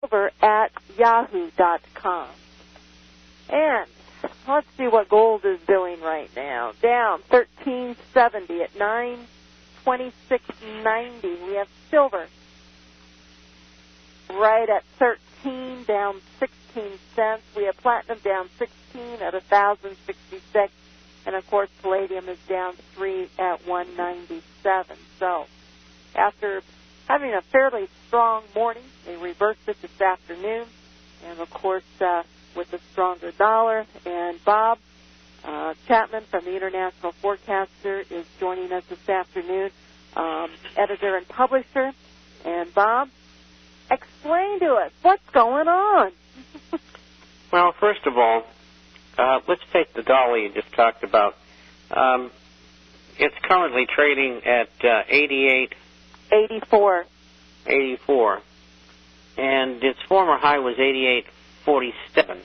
silver@yahoo.com. And let's see what gold is doing right now. Down 1370 at 926.90. We have silver right at 13, down 16 cents. We have platinum down 16 at 1,066. And, of course, palladium is down 3 at 197. So after having a fairly strong morning, they reversed it this afternoon. And, of course, with a stronger dollar. And Bob Chapman from the International Forecaster is joining us this afternoon, editor and publisher. And, Bob, explain to us what's going on. Well, first of all, let's take the dollar you just talked about. It's currently trading at 84. And its former high was 88.47,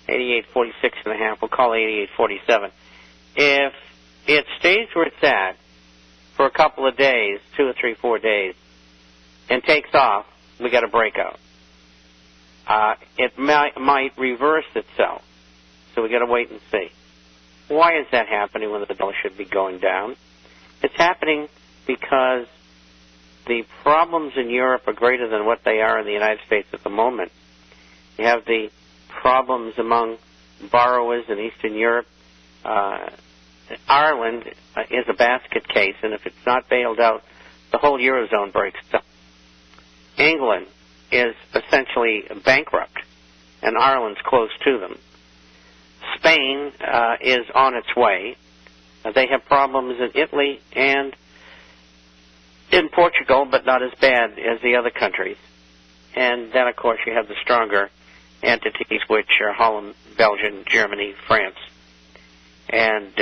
88.46 and a half. We'll call it 88.47. If it stays where it's at for a couple of days, 2 or 3, 4 days, and takes off, we got a breakout. It might reverse itself, so we got to wait and see. Why is that happening when the dollar should be going down? It's happening because the problems in Europe are greater than what they are in the United States at the moment. You have the problems among borrowers in Eastern Europe. Ireland is a basket case, and if it's not bailed out, the whole Eurozone breaks down. England is essentially bankrupt, and Ireland's close to them. Spain is on its way. They have problems in Italy and in Portugal, but not as bad as the other countries. And then, of course, you have the stronger entities, which are Holland, Belgium, Germany, France. And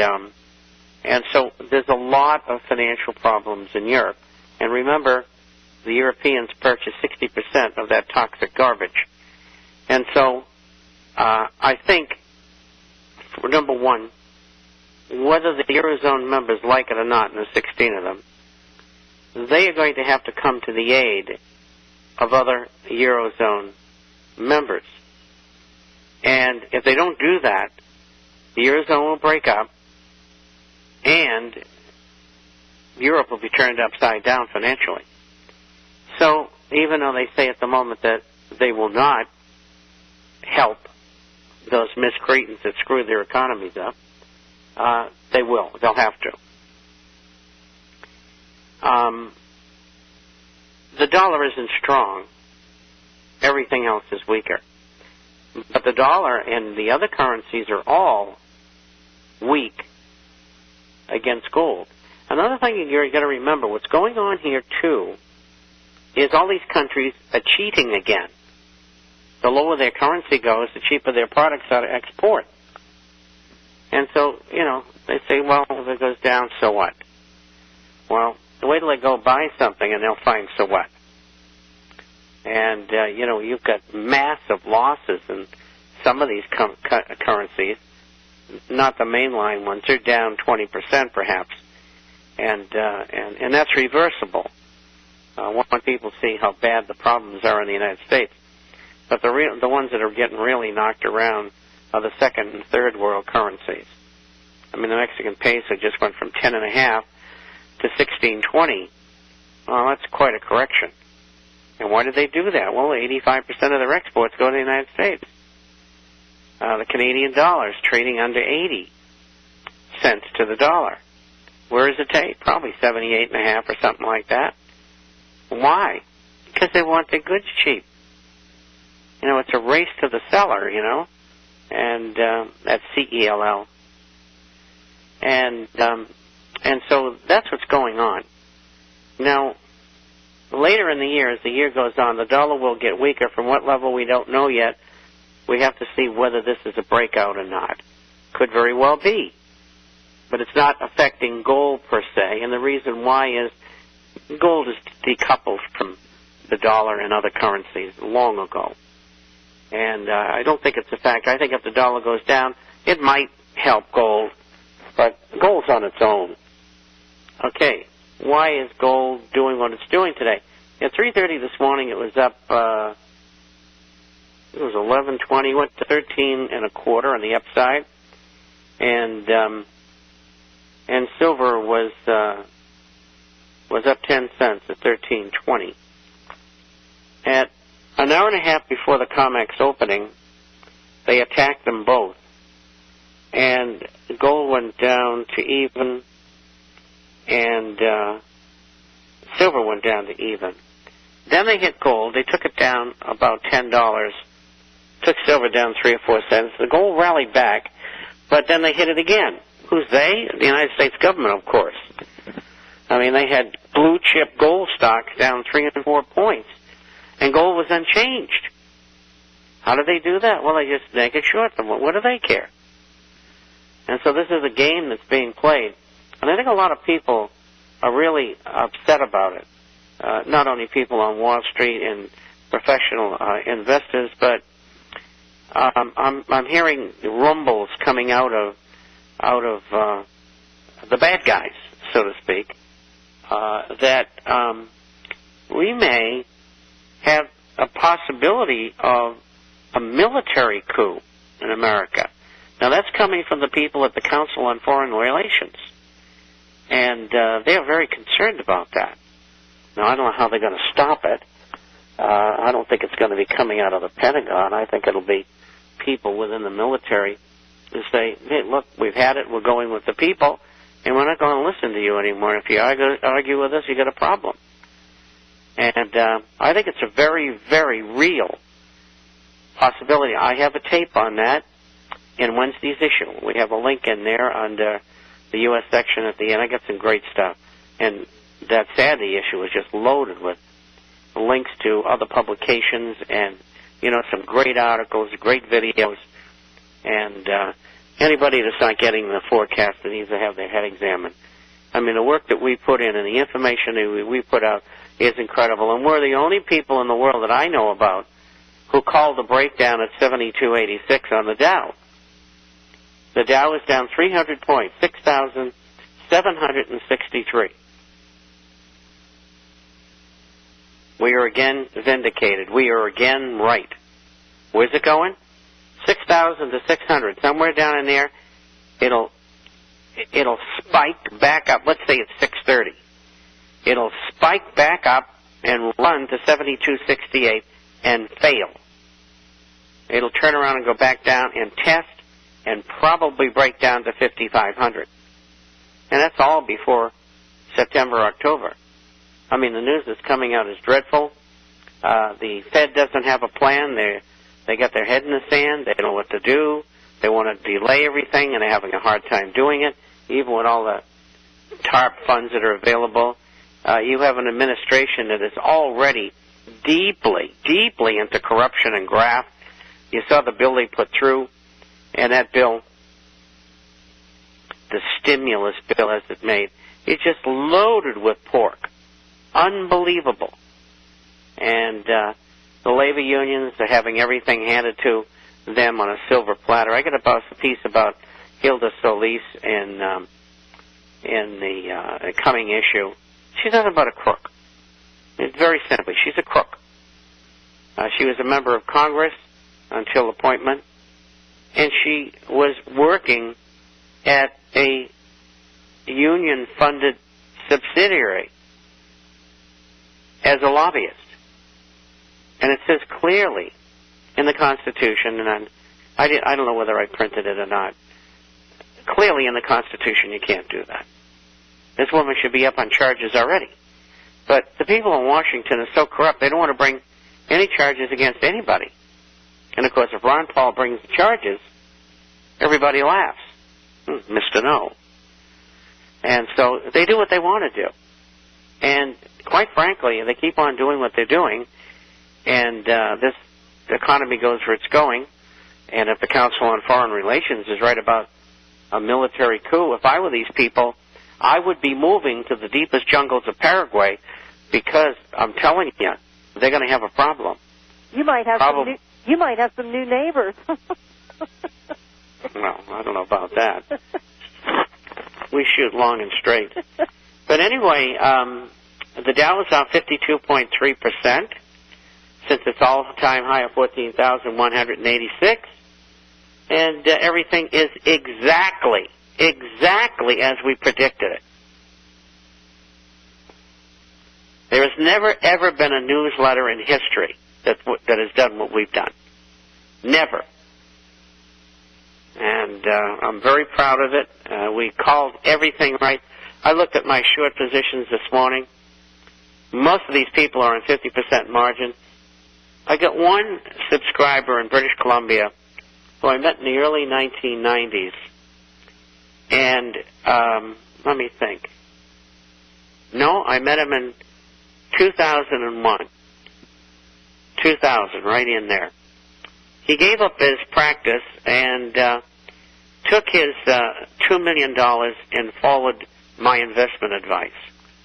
so there's a lot of financial problems in Europe. And remember, the Europeans purchase 60% of that toxic garbage. And so I think, for number one, whether the Eurozone members like it or not, and there's 16 of them, they are going to have to come to the aid of other Eurozone members. And if they don't do that, the Eurozone will break up, and Europe will be turned upside down financially. So even though they say at the moment that they will not help those miscreants that screw their economies up, they will. They'll have to. The dollar isn't strong. Everything else is weaker. But the dollar and the other currencies are all weak against gold. Another thing you've got to remember, what's going on here, too, is all these countries are cheating again. The lower their currency goes, the cheaper their products are to export. And so, they say, well, if it goes down, so what? Well, wait till they go buy something and they'll find so what. And, you've got massive losses in some of these currencies, not the mainline ones. They're down 20% perhaps. And that's reversible when people see how bad the problems are in the United States. But the ones that are getting really knocked around are the second and third world currencies. I mean, the Mexican peso just went from 10.5 to 16.20. Well, that's quite a correction. And why did they do that? Well, 85% of their exports go to the United States. The Canadian dollar is trading under 80 cents to the dollar. Where is it today? Probably 78.5 or something like that. Why? Because they want their goods cheap. It's a race to the seller, and that's CELL. And so that's what's going on. Now, later in the year, as the year goes on, the dollar will get weaker. From what level, we don't know yet. We have to see whether this is a breakout or not. Could very well be. But it's not affecting gold per se, and the reason why is gold is decoupled from the dollar and other currencies long ago. And I don't think it's a factor. I think if the dollar goes down, it might help gold, but gold's on its own. Okay, why is gold doing what it's doing today? At 3:30 this morning, it was up it was 11.20, went to 13.25 on the upside, and silver was up 10 cents at 13.20. At an hour and a half before the COMEX opening, they attacked them both, and gold went down to even, and silver went down to even. Then they hit gold. They took it down about $10, took silver down 3 or 4 cents. The gold rallied back, but then they hit it again. Who's they? The United States government, of course. I mean, they had blue-chip gold stocks down 3 and 4 points, and gold was unchanged. How do they do that? Well, they just naked short them. What do they care? And so this is a game that's being played. And I think a lot of people are really upset about it. Not only people on Wall Street and professional investors, but I'm hearing rumbles coming out of the bad guys, so to speak, that we may have a possibility of a military coup in America. Now, that's coming from the people at the Council on Foreign Relations, and they are very concerned about that. Now, I don't know how they're going to stop it. I don't think it's going to be coming out of the Pentagon. I think it'll be people within the military who say, hey, look, we've had it, we're going with the people, and we're not going to listen to you anymore. If you argue with us, you got a problem. And I think it's a very, very real possibility. I have a tape on that in Wednesday's issue. We have a link in there under the U.S. section at the end. I got some great stuff. And that Saturday issue is just loaded with links to other publications and, you know, some great articles, great videos. And anybody that's not getting the forecast that needs to have their head examined. I mean, the work that we put in and the information that we put out is incredible. And we're the only people in the world that I know about who called the breakdown at 72.86 on the Dow. The Dow is down 300 points, 6,763. We are again vindicated. We are again right. Where's it going? 6,000 to 600, somewhere down in there. It'll spike back up. Let's say it's 630. It'll spike back up and run to 72.68 and fail. It'll turn around and go back down and test and probably break down to 5,500. And that's all before September, October. I mean, the news that's coming out is dreadful. The Fed doesn't have a plan. They got their head in the sand. They don't know what to do. They want to delay everything, and they're having a hard time doing it, even with all the TARP funds that are available. You have an administration that is already deeply, deeply into corruption and graft. You saw the bill they put through, and that bill, the stimulus bill as it made, it's just loaded with pork. Unbelievable. And the labor unions are having everything handed to them on a silver platter. I got a piece about Hilda Solis in the coming issue. She's nothing but a crook. It's very simply, she's a crook. She was a member of Congress until appointment, and she was working at a union-funded subsidiary as a lobbyist. And it says clearly in the Constitution, and I don't know whether I printed it or not, clearly in the Constitution you can't do that. This woman should be up on charges already. But the people in Washington are so corrupt, they don't want to bring any charges against anybody. And, of course, if Ron Paul brings the charges, everybody laughs. Mr. No. And so they do what they want to do. And quite frankly, they keep on doing what they're doing, and this economy goes where it's going. And if the Council on Foreign Relations is right about a military coup, if I were these people, I would be moving to the deepest jungles of Paraguay, because I'm telling you, they're going to have a problem. You might have some new neighbors. Well, I don't know about that. We shoot long and straight. But anyway, the Dow is down 52.3%. since its all-time high of 14,186, and everything is exactly as we predicted it. There has never, ever been a newsletter in history that has done what we've done. Never. And I'm very proud of it. We called everything right. I looked at my short positions this morning. Most of these people are in 50% margin. I got one subscriber in British Columbia who I met in the early 1990s. And let me think. No, I met him in 2001. 2000, right in there. He gave up his practice and took his $2 million and followed my investment advice.